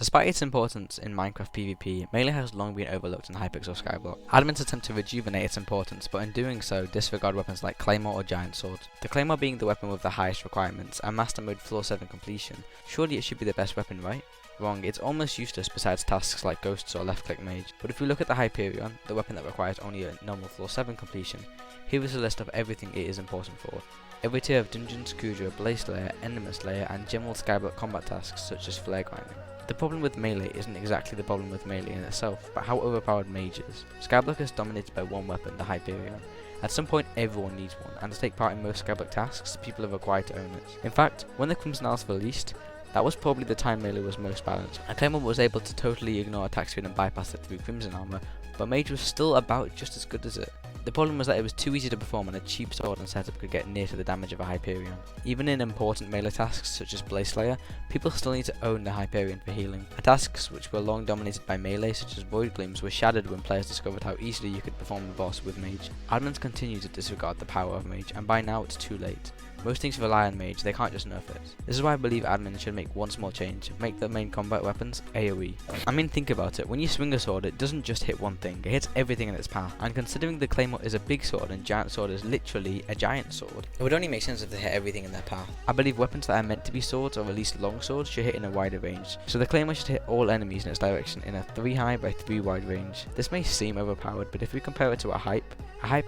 Despite its importance in Minecraft PvP, melee has long been overlooked in Hypixel SkyBlock. Admins attempt to rejuvenate its importance, but in doing so, disregard weapons like Claymore or Giant Sword. The Claymore being the weapon with the highest requirements, and Master Mode Floor 7 completion, surely it should be the best weapon, right? Wrong, it's almost useless besides tasks like Ghosts or Left Click Mage. But if we look at the Hyperion, the weapon that requires only a normal Floor 7 completion, here is a list of everything it is important for. Every tier of Dungeons, Kuudra, Slayer, Enderman Slayer, and general Skyblock combat tasks such as flare grinding. The problem with melee isn't exactly the problem with melee in itself, but how overpowered mage is. Skyblock is dominated by one weapon, the Hyperion. At some point everyone needs one, and to take part in most Skyblock tasks, people are required to own it. In fact, when the Crimson Isles released, that was probably the time melee was most balanced, and Claymore was able to totally ignore attack speed and bypass it through Crimson armor, but mage was still about just as good as it. The problem was that it was too easy to perform and a cheap sword and setup could get near to the damage of a Hyperion. Even in important melee tasks such as Slayer, people still need to own the Hyperion for healing. And tasks which were long dominated by melee such as Void Gleams were shattered when players discovered how easily you could perform the boss with mage. Admins continue to disregard the power of mage, and by now it's too late. Most things rely on mage, they can't just nerf it. This is why I believe admins should make one small change, make the main combat weapons AoE. I mean, think about it, when you swing a sword it doesn't just hit one thing, it hits everything in its path, and considering the Claymore is a big sword and Giant Sword is literally a giant sword, it would only make sense if they hit everything in their path. I believe weapons that are meant to be swords, or at least long swords, should hit in a wider range, so the Claymore should hit all enemies in its direction in a 3 high by 3 wide range. This may seem overpowered, but if we compare it to a hype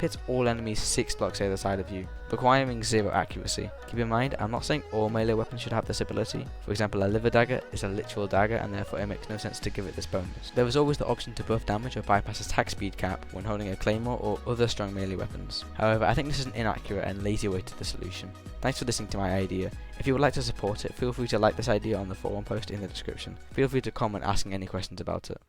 hits all enemies 6 blocks either side of you, requiring 0 accuracy. Keep in mind, I'm not saying all melee weapons should have this ability. For example, a liver dagger is a literal dagger and therefore it makes no sense to give it this bonus. There is always the option to buff damage or bypass attack speed cap when holding a Claymore or other strong melee weapons. However, I think this is an inaccurate and lazy way to the solution. Thanks for listening to my idea. If you would like to support it, feel free to like this idea on the forum post in the description. Feel free to comment asking any questions about it.